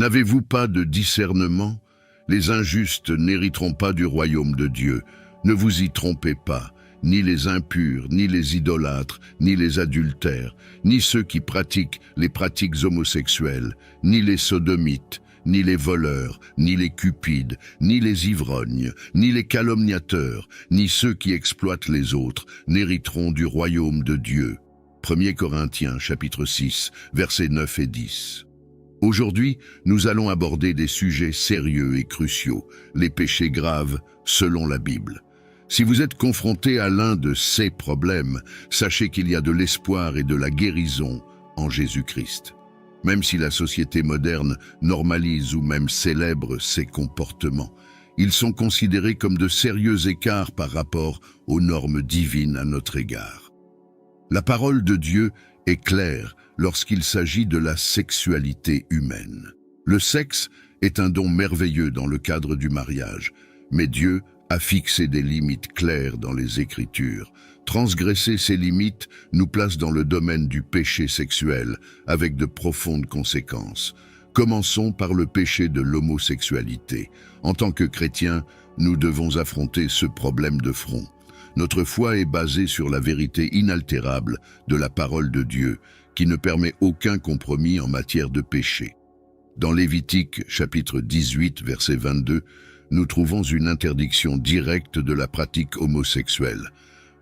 N'avez-vous pas de discernement? Les injustes n'hériteront pas du royaume de Dieu. Ne vous y trompez pas, ni les impurs, ni les idolâtres, ni les adultères, ni ceux qui pratiquent les pratiques homosexuelles, ni les sodomites, ni les voleurs, ni les cupides, ni les ivrognes, ni les calomniateurs, ni ceux qui exploitent les autres, n'hériteront du royaume de Dieu. 1 Corinthiens chapitre 6, versets 9 et 10. Aujourd'hui, nous allons aborder des sujets sérieux et cruciaux, les péchés graves selon la Bible. Si vous êtes confronté à l'un de ces problèmes, sachez qu'il y a de l'espoir et de la guérison en Jésus-Christ. Même si la société moderne normalise ou même célèbre ces comportements, ils sont considérés comme de sérieux écarts par rapport aux normes divines à notre égard. La parole de Dieu est claire lorsqu'il s'agit de la sexualité humaine. Le sexe est un don merveilleux dans le cadre du mariage, mais Dieu a fixé des limites claires dans les Écritures. Transgresser ces limites nous place dans le domaine du péché sexuel, avec de profondes conséquences. Commençons par le péché de l'homosexualité. En tant que chrétiens, nous devons affronter ce problème de front. Notre foi est basée sur la vérité inaltérable de la parole de Dieu, qui ne permet aucun compromis en matière de péché. Dans Lévitique, chapitre 18, verset 22, nous trouvons une interdiction directe de la pratique homosexuelle.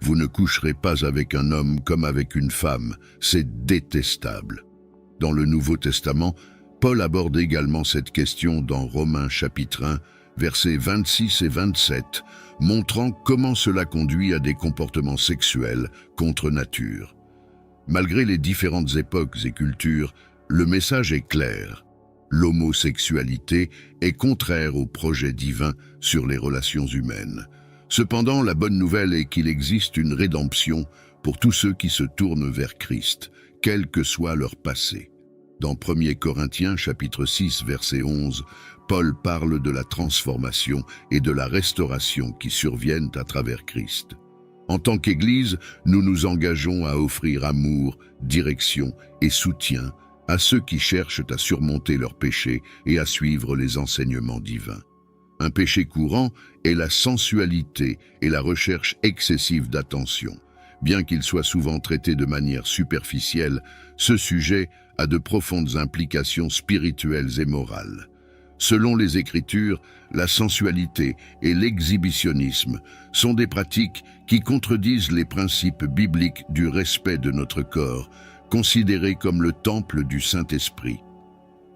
Vous ne coucherez pas avec un homme comme avec une femme, c'est détestable. Dans le Nouveau Testament, Paul aborde également cette question dans Romains chapitre 1, versets 26 et 27, montrant comment cela conduit à des comportements sexuels contre nature. Malgré les différentes époques et cultures, le message est clair. L'homosexualité est contraire au projet divin sur les relations humaines. Cependant, la bonne nouvelle est qu'il existe une rédemption pour tous ceux qui se tournent vers Christ, quel que soit leur passé. Dans 1 Corinthiens chapitre 6, verset 11, Paul parle de la transformation et de la restauration qui surviennent à travers Christ. En tant qu'Église, nous nous engageons à offrir amour, direction et soutien à ceux qui cherchent à surmonter leurs péchés et à suivre les enseignements divins. Un péché courant est la sensualité et la recherche excessive d'attention. Bien qu'il soit souvent traité de manière superficielle, ce sujet a de profondes implications spirituelles et morales. Selon les Écritures, la sensualité et l'exhibitionnisme sont des pratiques qui contredisent les principes bibliques du respect de notre corps, considéré comme le temple du Saint-Esprit.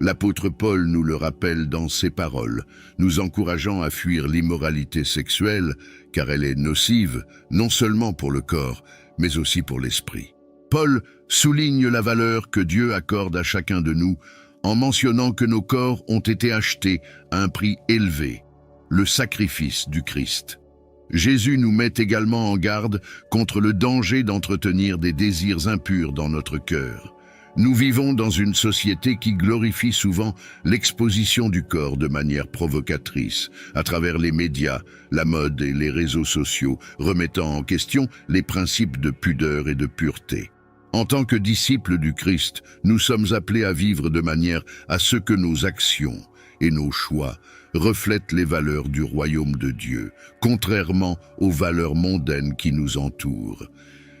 L'apôtre Paul nous le rappelle dans ses paroles, nous encourageant à fuir l'immoralité sexuelle, car elle est nocive, non seulement pour le corps, mais aussi pour l'esprit. Paul souligne la valeur que Dieu accorde à chacun de nous, en mentionnant que nos corps ont été achetés à un prix élevé, le sacrifice du Christ. Jésus nous met également en garde contre le danger d'entretenir des désirs impurs dans notre cœur. Nous vivons dans une société qui glorifie souvent l'exposition du corps de manière provocatrice, à travers les médias, la mode et les réseaux sociaux, remettant en question les principes de pudeur et de pureté. En tant que disciples du Christ, nous sommes appelés à vivre de manière à ce que nos actions et nos choix reflètent les valeurs du royaume de Dieu, contrairement aux valeurs mondaines qui nous entourent.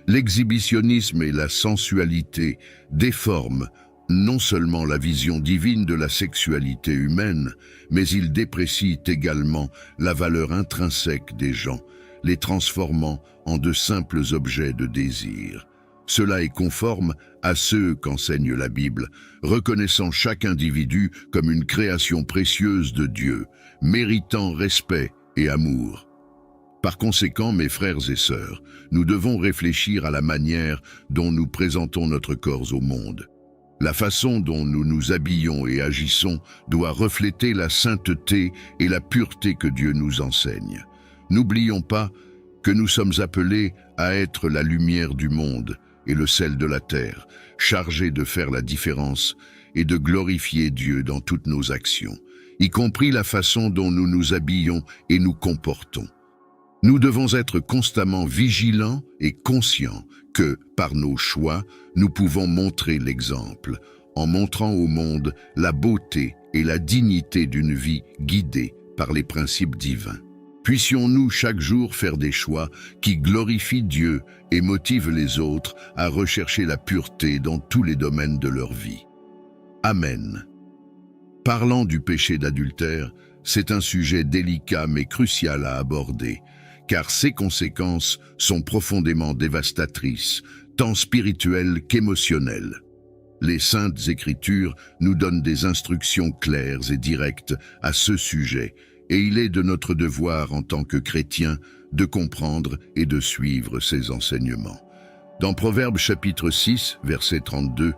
L'exhibitionnisme et la sensualité déforment non seulement la vision divine de la sexualité humaine, mais ils déprécient également la valeur intrinsèque des gens, les transformant en de simples objets de désir. Cela est conforme à ce qu'enseigne la Bible, reconnaissant chaque individu comme une création précieuse de Dieu, méritant respect et amour. Par conséquent, mes frères et sœurs, nous devons réfléchir à la manière dont nous présentons notre corps au monde. La façon dont nous nous habillons et agissons doit refléter la sainteté et la pureté que Dieu nous enseigne. N'oublions pas que nous sommes appelés à être la lumière du monde et le sel de la terre, chargés de faire la différence et de glorifier Dieu dans toutes nos actions, y compris la façon dont nous nous habillons et nous comportons. Nous devons être constamment vigilants et conscients que, par nos choix, nous pouvons montrer l'exemple, en montrant au monde la beauté et la dignité d'une vie guidée par les principes divins. Puissions-nous chaque jour faire des choix qui glorifient Dieu et motivent les autres à rechercher la pureté dans tous les domaines de leur vie. Amen. Parlant du péché d'adultère, c'est un sujet délicat mais crucial à aborder, car ses conséquences sont profondément dévastatrices, tant spirituelles qu'émotionnelles. Les Saintes Écritures nous donnent des instructions claires et directes à ce sujet, et il est de notre devoir en tant que chrétiens de comprendre et de suivre ces enseignements. Dans Proverbes chapitre 6, verset 32,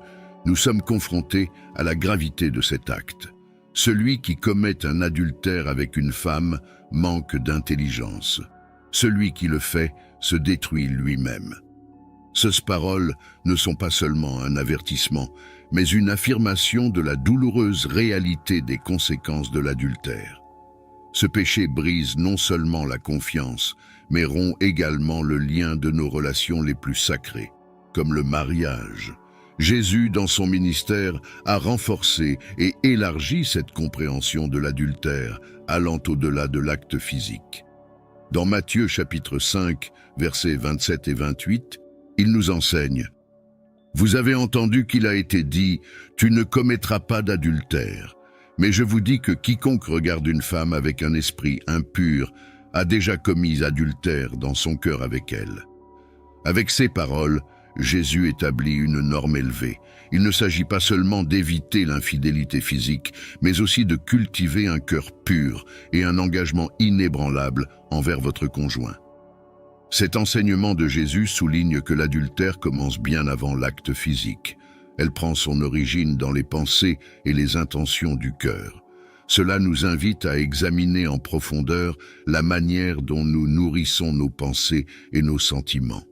nous sommes confrontés à la gravité de cet acte. Celui qui commet un adultère avec une femme manque d'intelligence. Celui qui le fait se détruit lui-même. Ces paroles ne sont pas seulement un avertissement, mais une affirmation de la douloureuse réalité des conséquences de l'adultère. Ce péché brise non seulement la confiance, mais rompt également le lien de nos relations les plus sacrées, comme le mariage. Jésus, dans son ministère, a renforcé et élargi cette compréhension de l'adultère, allant au-delà de l'acte physique. Dans Matthieu chapitre 5, versets 27 et 28, il nous enseigne « Vous avez entendu qu'il a été dit « Tu ne commettras pas d'adultère ». Mais je vous dis que quiconque regarde une femme avec un esprit impur a déjà commis adultère dans son cœur avec elle. » Avec ces paroles, Jésus établit une norme élevée. Il ne s'agit pas seulement d'éviter l'infidélité physique, mais aussi de cultiver un cœur pur et un engagement inébranlable envers votre conjoint. Cet enseignement de Jésus souligne que l'adultère commence bien avant l'acte physique. Elle prend son origine dans les pensées et les intentions du cœur. Cela nous invite à examiner en profondeur la manière dont nous nourrissons nos pensées et nos sentiments.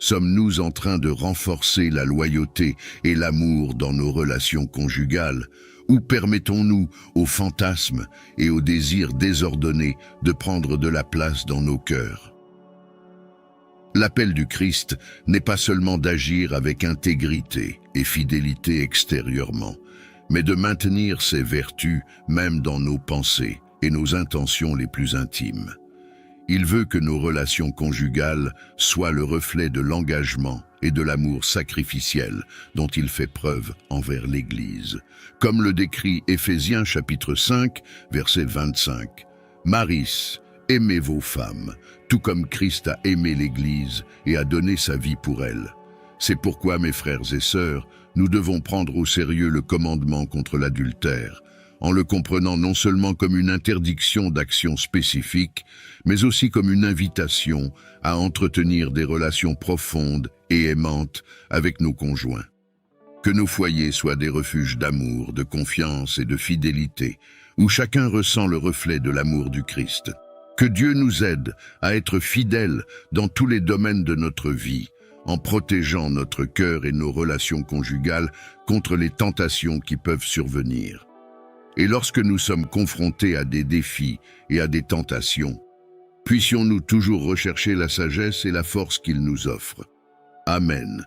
Sommes-nous en train de renforcer la loyauté et l'amour dans nos relations conjugales, ou permettons-nous aux fantasmes et aux désirs désordonnés de prendre de la place dans nos cœurs? L'appel du Christ n'est pas seulement d'agir avec intégrité et fidélité extérieurement, mais de maintenir ses vertus même dans nos pensées et nos intentions les plus intimes. Il veut que nos relations conjugales soient le reflet de l'engagement et de l'amour sacrificiel dont il fait preuve envers l'Église. Comme le décrit Éphésiens chapitre 5, verset 25. « Maris, aimez vos femmes, tout comme Christ a aimé l'Église et a donné sa vie pour elle. C'est pourquoi, mes frères et sœurs, nous devons prendre au sérieux le commandement contre l'adultère, en le comprenant non seulement comme une interdiction d'action spécifique, mais aussi comme une invitation à entretenir des relations profondes et aimantes avec nos conjoints. Que nos foyers soient des refuges d'amour, de confiance et de fidélité, où chacun ressent le reflet de l'amour du Christ. Que Dieu nous aide à être fidèles dans tous les domaines de notre vie, en protégeant notre cœur et nos relations conjugales contre les tentations qui peuvent survenir. Et lorsque nous sommes confrontés à des défis et à des tentations, puissions-nous toujours rechercher la sagesse et la force qu'il nous offre. Amen.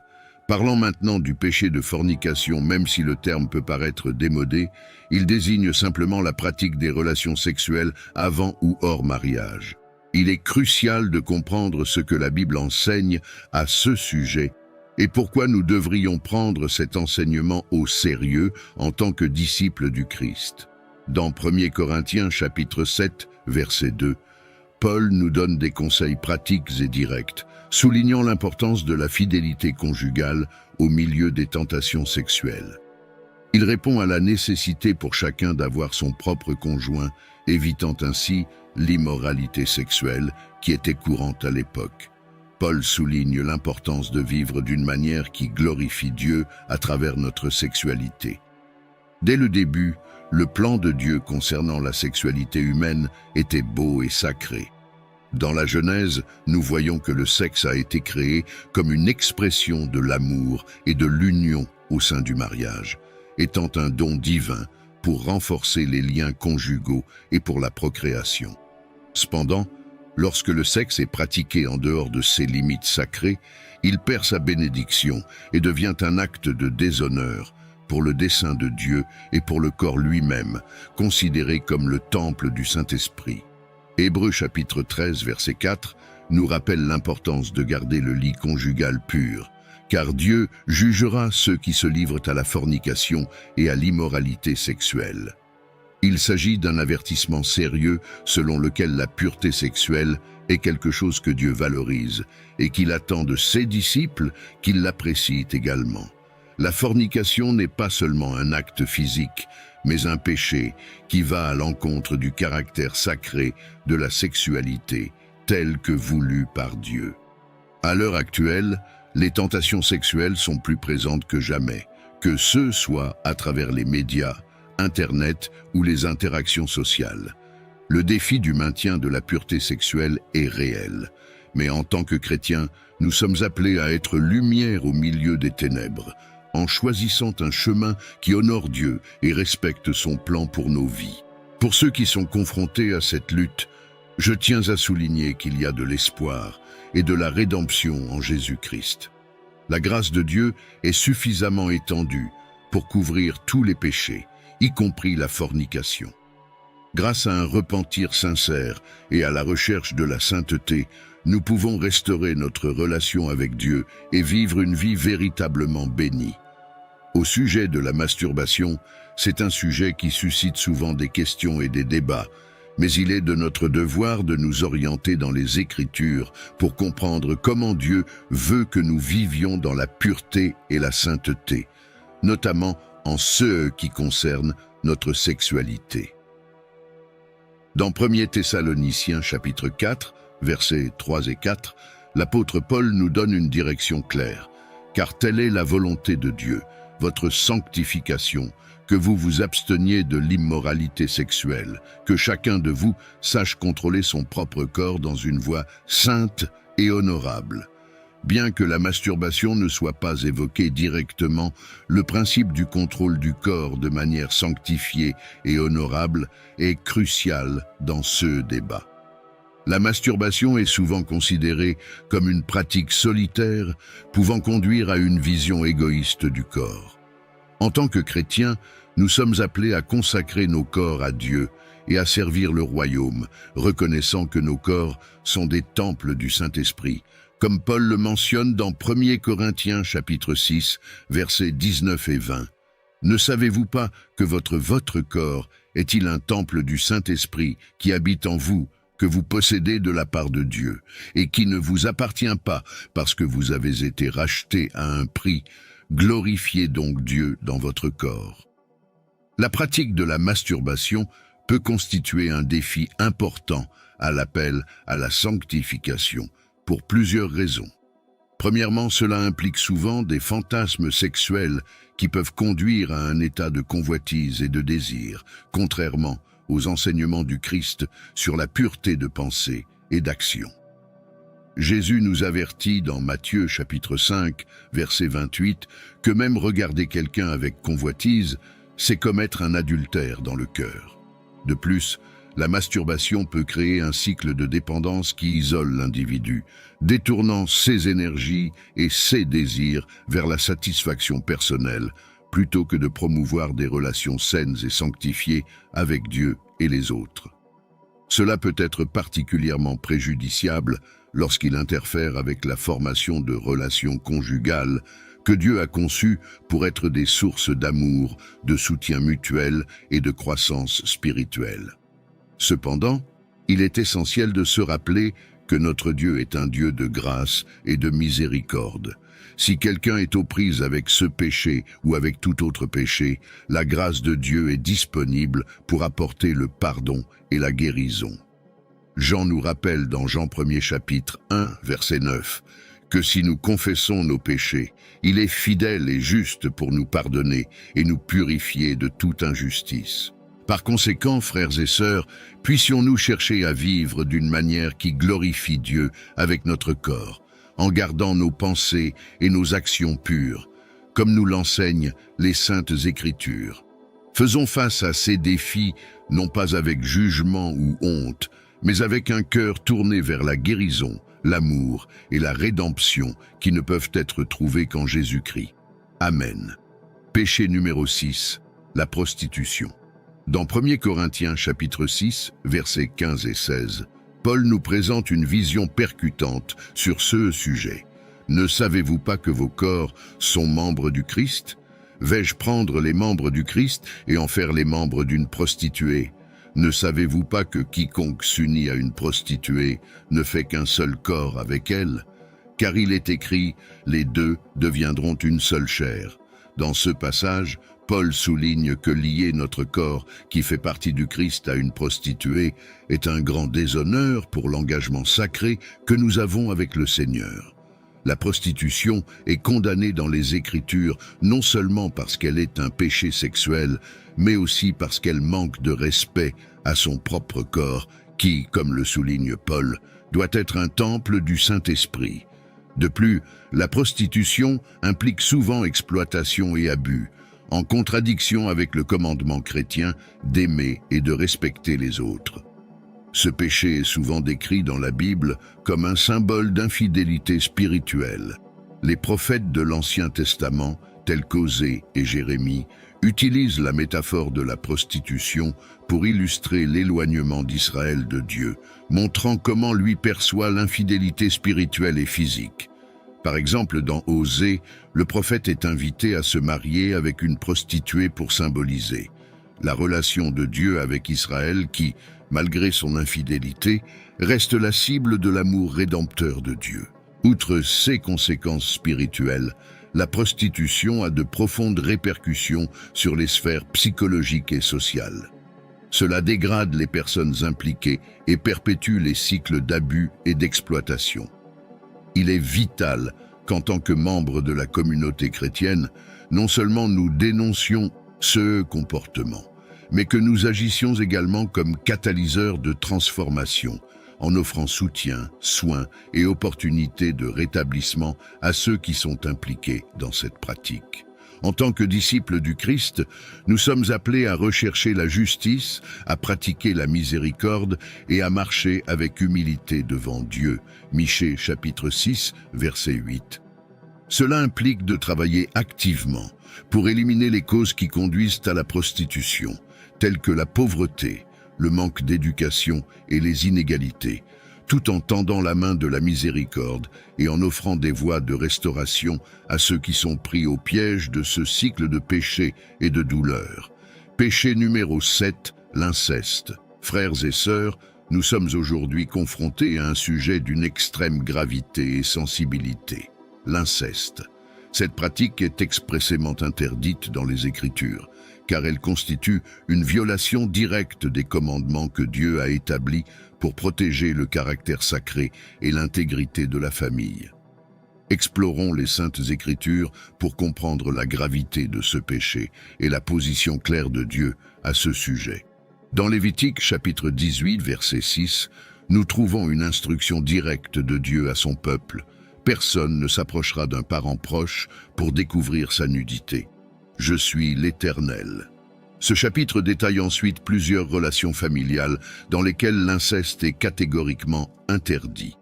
Parlons maintenant du péché de fornication, même si le terme peut paraître démodé, il désigne simplement la pratique des relations sexuelles avant ou hors mariage. Il est crucial de comprendre ce que la Bible enseigne à ce sujet et pourquoi nous devrions prendre cet enseignement au sérieux en tant que disciples du Christ. Dans 1 Corinthiens chapitre 7, verset 2, Paul nous donne des conseils pratiques et directs, soulignant l'importance de la fidélité conjugale au milieu des tentations sexuelles. Il répond à la nécessité pour chacun d'avoir son propre conjoint, évitant ainsi l'immoralité sexuelle qui était courante à l'époque. Paul souligne l'importance de vivre d'une manière qui glorifie Dieu à travers notre sexualité. Dès le début, le plan de Dieu concernant la sexualité humaine était beau et sacré. Dans la Genèse, nous voyons que le sexe a été créé comme une expression de l'amour et de l'union au sein du mariage, étant un don divin pour renforcer les liens conjugaux et pour la procréation. Cependant, lorsque le sexe est pratiqué en dehors de ses limites sacrées, il perd sa bénédiction et devient un acte de déshonneur, pour le dessein de Dieu et pour le corps lui-même, considéré comme le temple du Saint-Esprit. Hébreux chapitre 13, verset 4, nous rappelle l'importance de garder le lit conjugal pur, car Dieu jugera ceux qui se livrent à la fornication et à l'immoralité sexuelle. Il s'agit d'un avertissement sérieux selon lequel la pureté sexuelle est quelque chose que Dieu valorise et qu'il attend de ses disciples qu'ils l'apprécient également. La fornication n'est pas seulement un acte physique, mais un péché qui va à l'encontre du caractère sacré de la sexualité, telle que voulue par Dieu. À l'heure actuelle, les tentations sexuelles sont plus présentes que jamais, que ce soit à travers les médias, Internet ou les interactions sociales. Le défi du maintien de la pureté sexuelle est réel, mais en tant que chrétiens, nous sommes appelés à être lumière au milieu des ténèbres, en choisissant un chemin qui honore Dieu et respecte son plan pour nos vies. Pour ceux qui sont confrontés à cette lutte, je tiens à souligner qu'il y a de l'espoir et de la rédemption en Jésus-Christ. La grâce de Dieu est suffisamment étendue pour couvrir tous les péchés, y compris la fornication. Grâce à un repentir sincère et à la recherche de la sainteté, nous pouvons restaurer notre relation avec Dieu et vivre une vie véritablement bénie. Au sujet de la masturbation, c'est un sujet qui suscite souvent des questions et des débats, mais il est de notre devoir de nous orienter dans les Écritures pour comprendre comment Dieu veut que nous vivions dans la pureté et la sainteté, notamment en ce qui concerne notre sexualité. Dans 1 Thessaloniciens chapitre 4, versets 3 et 4, l'apôtre Paul nous donne une direction claire, car telle est la volonté de Dieu, votre sanctification, que vous vous absteniez de l'immoralité sexuelle, que chacun de vous sache contrôler son propre corps dans une voie sainte et honorable. Bien que la masturbation ne soit pas évoquée directement, le principe du contrôle du corps de manière sanctifiée et honorable est crucial dans ce débat. La masturbation est souvent considérée comme une pratique solitaire pouvant conduire à une vision égoïste du corps. En tant que chrétiens, nous sommes appelés à consacrer nos corps à Dieu et à servir le royaume, reconnaissant que nos corps sont des temples du Saint-Esprit, comme Paul le mentionne dans 1 Corinthiens chapitre 6, versets 19 et 20. Ne savez-vous pas que votre corps est-il un temple du Saint-Esprit qui habite en vous, que vous possédez de la part de Dieu, et qui ne vous appartient pas parce que vous avez été racheté à un prix? Glorifiez donc Dieu dans votre corps. La pratique de la masturbation peut constituer un défi important à l'appel à la sanctification, pour plusieurs raisons. Premièrement, cela implique souvent des fantasmes sexuels qui peuvent conduire à un état de convoitise et de désir, contrairement aux enseignements du Christ sur la pureté de pensée et d'action. Jésus nous avertit dans Matthieu chapitre 5, verset 28, que même regarder quelqu'un avec convoitise, c'est commettre un adultère dans le cœur. De plus, la masturbation peut créer un cycle de dépendance qui isole l'individu, détournant ses énergies et ses désirs vers la satisfaction personnelle, plutôt que de promouvoir des relations saines et sanctifiées avec Dieu et les autres. Cela peut être particulièrement préjudiciable lorsqu'il interfère avec la formation de relations conjugales que Dieu a conçues pour être des sources d'amour, de soutien mutuel et de croissance spirituelle. Cependant, il est essentiel de se rappeler que notre Dieu est un Dieu de grâce et de miséricorde. Si quelqu'un est aux prises avec ce péché ou avec tout autre péché, la grâce de Dieu est disponible pour apporter le pardon et la guérison. Jean nous rappelle dans Jean 1er chapitre 1, verset 9, que si nous confessons nos péchés, il est fidèle et juste pour nous pardonner et nous purifier de toute injustice. Par conséquent, frères et sœurs, puissions-nous chercher à vivre d'une manière qui glorifie Dieu avec notre corps, en gardant nos pensées et nos actions pures, comme nous l'enseignent les Saintes Écritures. Faisons face à ces défis, non pas avec jugement ou honte, mais avec un cœur tourné vers la guérison, l'amour et la rédemption qui ne peuvent être trouvés qu'en Jésus-Christ. Amen. Péché numéro 6, la prostitution. Dans 1 Corinthiens chapitre 6, versets 15 et 16, Paul nous présente une vision percutante sur ce sujet. « Ne savez-vous pas que vos corps sont membres du Christ ? Vais-je prendre les membres du Christ et en faire les membres d'une prostituée ? Ne savez-vous pas que quiconque s'unit à une prostituée ne fait qu'un seul corps avec elle ? Car il est écrit, les deux deviendront une seule chair. » Dans ce passage, Paul souligne que lier notre corps, qui fait partie du Christ, à une prostituée, est un grand déshonneur pour l'engagement sacré que nous avons avec le Seigneur. La prostitution est condamnée dans les Écritures non seulement parce qu'elle est un péché sexuel, mais aussi parce qu'elle manque de respect à son propre corps, qui, comme le souligne Paul, doit être un temple du Saint-Esprit. De plus, la prostitution implique souvent exploitation et abus, en contradiction avec le commandement chrétien d'aimer et de respecter les autres. Ce péché est souvent décrit dans la Bible comme un symbole d'infidélité spirituelle. Les prophètes de l'Ancien Testament, tels qu'Osée et Jérémie, utilisent la métaphore de la prostitution pour illustrer l'éloignement d'Israël de Dieu, montrant comment lui perçoit l'infidélité spirituelle et physique. Par exemple, dans Osée, le prophète est invité à se marier avec une prostituée pour symboliser la relation de Dieu avec Israël qui, malgré son infidélité, reste la cible de l'amour rédempteur de Dieu. Outre ses conséquences spirituelles, la prostitution a de profondes répercussions sur les sphères psychologiques et sociales. Cela dégrade les personnes impliquées et perpétue les cycles d'abus et d'exploitation. Il est vital qu'en tant que membres de la communauté chrétienne, non seulement nous dénoncions ce comportement, mais que nous agissions également comme catalyseurs de transformation, en offrant soutien, soins et opportunités de rétablissement à ceux qui sont impliqués dans cette pratique. En tant que disciples du Christ, nous sommes appelés à rechercher la justice, à pratiquer la miséricorde et à marcher avec humilité devant Dieu. Michée chapitre 6, verset 8. Cela implique de travailler activement pour éliminer les causes qui conduisent à la prostitution, telles que la pauvreté, le manque d'éducation et les inégalités, tout en tendant la main de la miséricorde et en offrant des voies de restauration à ceux qui sont pris au piège de ce cycle de péché et de douleur. Péché numéro 7, l'inceste. Frères et sœurs, nous sommes aujourd'hui confrontés à un sujet d'une extrême gravité et sensibilité, l'inceste. Cette pratique est expressément interdite dans les Écritures, car elle constitue une violation directe des commandements que Dieu a établis pour protéger le caractère sacré et l'intégrité de la famille. Explorons les Saintes Écritures pour comprendre la gravité de ce péché et la position claire de Dieu à ce sujet. Dans Lévitique chapitre 18, verset 6, nous trouvons une instruction directe de Dieu à son peuple. Personne ne s'approchera d'un parent proche pour découvrir sa nudité. Je suis l'Éternel. Ce chapitre détaille ensuite plusieurs relations familiales dans lesquelles l'inceste est catégoriquement interdit.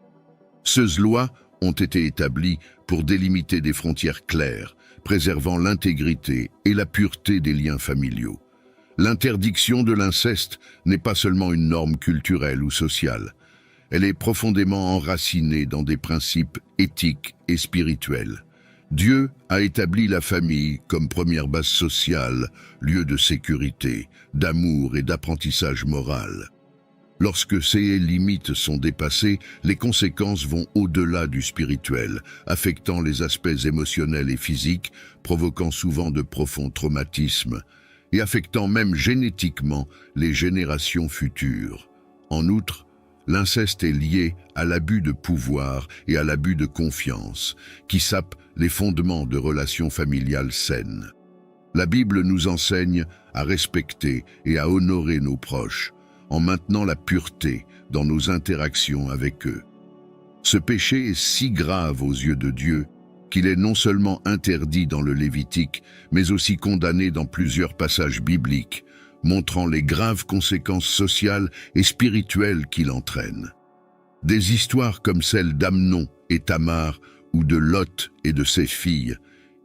Ces lois ont été établies pour délimiter des frontières claires, préservant l'intégrité et la pureté des liens familiaux. L'interdiction de l'inceste n'est pas seulement une norme culturelle ou sociale. Elle est profondément enracinée dans des principes éthiques et spirituels. Dieu a établi la famille comme première base sociale, lieu de sécurité, d'amour et d'apprentissage moral. Lorsque ces limites sont dépassées, les conséquences vont au-delà du spirituel, affectant les aspects émotionnels et physiques, provoquant souvent de profonds traumatismes, et affectant même génétiquement les générations futures. En outre, l'inceste est lié à l'abus de pouvoir et à l'abus de confiance, qui sapent les fondements de relations familiales saines. La Bible nous enseigne à respecter et à honorer nos proches, en maintenant la pureté dans nos interactions avec eux. Ce péché est si grave aux yeux de Dieu qu'il est non seulement interdit dans le Lévitique, mais aussi condamné dans plusieurs passages bibliques, montrant les graves conséquences sociales et spirituelles qu'il entraîne. Des histoires comme celle d'Amnon et Tamar ou de Lot et de ses filles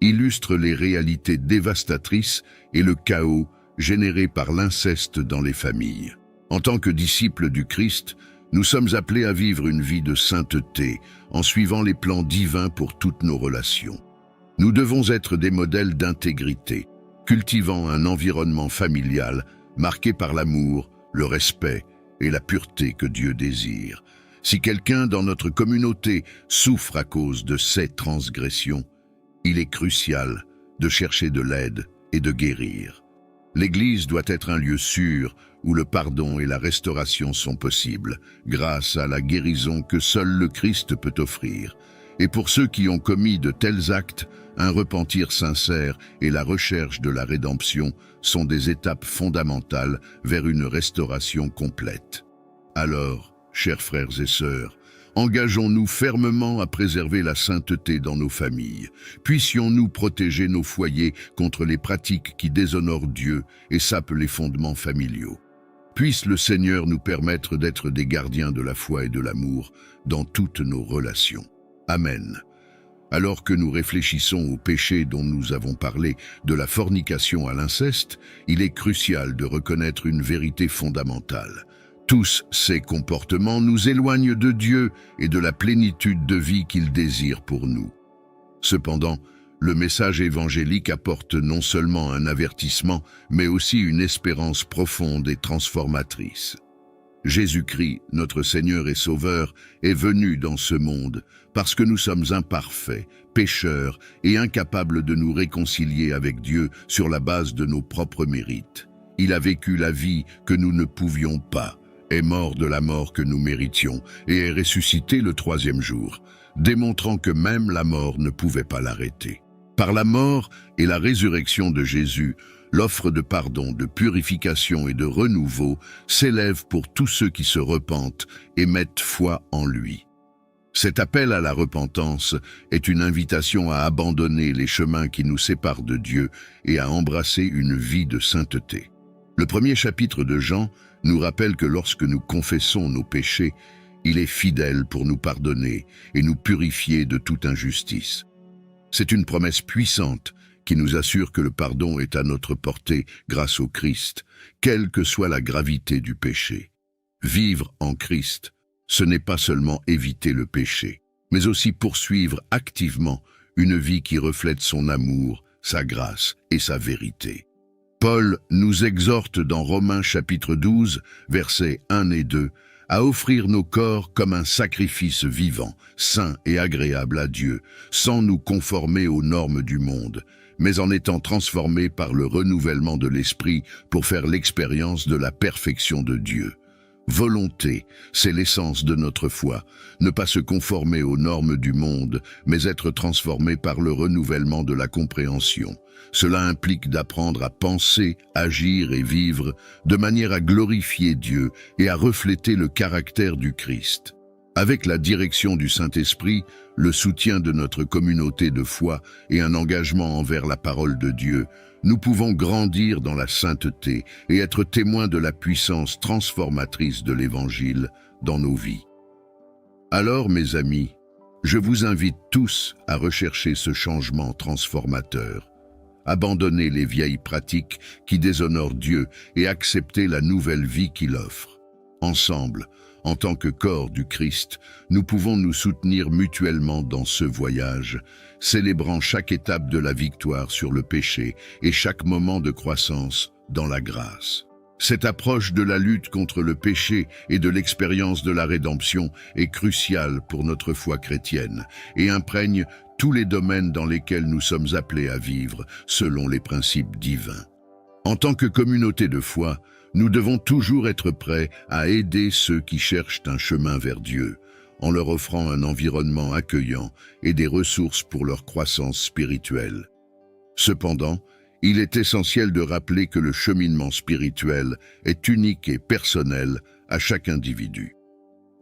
illustre les réalités dévastatrices et le chaos généré par l'inceste dans les familles. En tant que disciples du Christ, nous sommes appelés à vivre une vie de sainteté en suivant les plans divins pour toutes nos relations. Nous devons être des modèles d'intégrité, cultivant un environnement familial marqué par l'amour, le respect et la pureté que Dieu désire. Si quelqu'un dans notre communauté souffre à cause de ces transgressions, il est crucial de chercher de l'aide et de guérir. L'Église doit être un lieu sûr où le pardon et la restauration sont possibles, grâce à la guérison que seul le Christ peut offrir. Et pour ceux qui ont commis de tels actes, un repentir sincère et la recherche de la rédemption sont des étapes fondamentales vers une restauration complète. Alors, chers frères et sœurs, engageons-nous fermement à préserver la sainteté dans nos familles. Puissions-nous protéger nos foyers contre les pratiques qui déshonorent Dieu et sapent les fondements familiaux. Puisse le Seigneur nous permettre d'être des gardiens de la foi et de l'amour dans toutes nos relations. Amen. Alors que nous réfléchissons au péché dont nous avons parlé, de la fornication à l'inceste, il est crucial de reconnaître une vérité fondamentale. Tous ces comportements nous éloignent de Dieu et de la plénitude de vie qu'il désire pour nous. Cependant, le message évangélique apporte non seulement un avertissement, mais aussi une espérance profonde et transformatrice. Jésus-Christ, notre Seigneur et Sauveur, est venu dans ce monde parce que nous sommes imparfaits, pécheurs et incapables de nous réconcilier avec Dieu sur la base de nos propres mérites. Il a vécu la vie que nous ne pouvions pas, est mort de la mort que nous méritions et est ressuscité le troisième jour, démontrant que même la mort ne pouvait pas l'arrêter. Par la mort et la résurrection de Jésus, l'offre de pardon, de purification et de renouveau s'élève pour tous ceux qui se repentent et mettent foi en lui. Cet appel à la repentance est une invitation à abandonner les chemins qui nous séparent de Dieu et à embrasser une vie de sainteté. Le premier chapitre de Jean nous rappelle que lorsque nous confessons nos péchés, il est fidèle pour nous pardonner et nous purifier de toute injustice. C'est une promesse puissante qui nous assure que le pardon est à notre portée grâce au Christ, quelle que soit la gravité du péché. Vivre en Christ, ce n'est pas seulement éviter le péché, mais aussi poursuivre activement une vie qui reflète son amour, sa grâce et sa vérité. Paul nous exhorte dans Romains chapitre 12, versets 1 et 2, à offrir nos corps comme un sacrifice vivant, saint et agréable à Dieu, sans nous conformer aux normes du monde, mais en étant transformés par le renouvellement de l'esprit pour faire l'expérience de la perfection de Dieu. Volonté, c'est l'essence de notre foi, ne pas se conformer aux normes du monde, mais être transformé par le renouvellement de la compréhension. Cela implique d'apprendre à penser, agir et vivre de manière à glorifier Dieu et à refléter le caractère du Christ. Avec la direction du Saint-Esprit, le soutien de notre communauté de foi et un engagement envers la parole de Dieu, nous pouvons grandir dans la sainteté et être témoins de la puissance transformatrice de l'Évangile dans nos vies. Alors, mes amis, je vous invite tous à rechercher ce changement transformateur. Abandonnez les vieilles pratiques qui déshonorent Dieu et acceptez la nouvelle vie qu'il offre. Ensemble, en tant que corps du Christ, nous pouvons nous soutenir mutuellement dans ce voyage, célébrant chaque étape de la victoire sur le péché et chaque moment de croissance dans la grâce. Cette approche de la lutte contre le péché et de l'expérience de la rédemption est cruciale pour notre foi chrétienne et imprègne tous les domaines dans lesquels nous sommes appelés à vivre selon les principes divins. En tant que communauté de foi, nous devons toujours être prêts à aider ceux qui cherchent un chemin vers Dieu, en leur offrant un environnement accueillant et des ressources pour leur croissance spirituelle. Cependant, il est essentiel de rappeler que le cheminement spirituel est unique et personnel à chaque individu.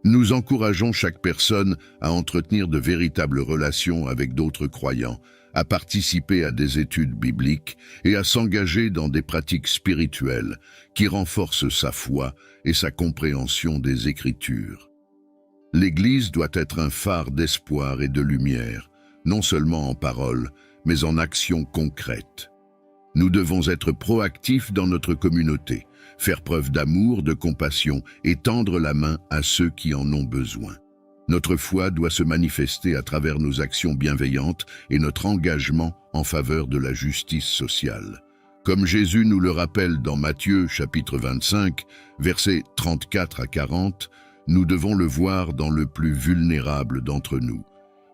Nous encourageons chaque personne à entretenir de véritables relations avec d'autres croyants, à participer à des études bibliques et à s'engager dans des pratiques spirituelles qui renforcent sa foi et sa compréhension des Écritures. L'Église doit être un phare d'espoir et de lumière, non seulement en parole, mais en actions concrètes. Nous devons être proactifs dans notre communauté, faire preuve d'amour, de compassion et tendre la main à ceux qui en ont besoin. Notre foi doit se manifester à travers nos actions bienveillantes et notre engagement en faveur de la justice sociale. Comme Jésus nous le rappelle dans Matthieu chapitre 25, versets 34 à 40, nous devons le voir dans le plus vulnérable d'entre nous.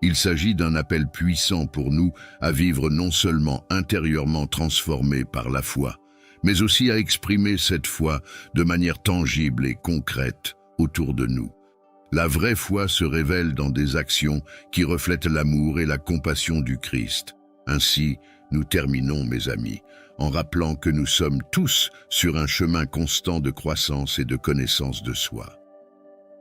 Il s'agit d'un appel puissant pour nous à vivre non seulement intérieurement transformés par la foi, mais aussi à exprimer cette foi de manière tangible et concrète autour de nous. La vraie foi se révèle dans des actions qui reflètent l'amour et la compassion du Christ. Ainsi, nous terminons, mes amis, en rappelant que nous sommes tous sur un chemin constant de croissance et de connaissance de soi.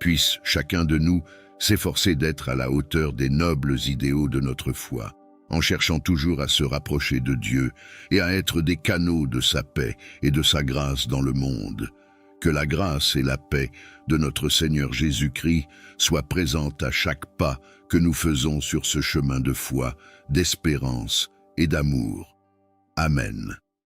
Puisse chacun de nous s'efforcer d'être à la hauteur des nobles idéaux de notre foi, en cherchant toujours à se rapprocher de Dieu et à être des canaux de sa paix et de sa grâce dans le monde. Que la grâce et la paix de notre Seigneur Jésus-Christ soient présentes à chaque pas que nous faisons sur ce chemin de foi, d'espérance et d'amour. Amen.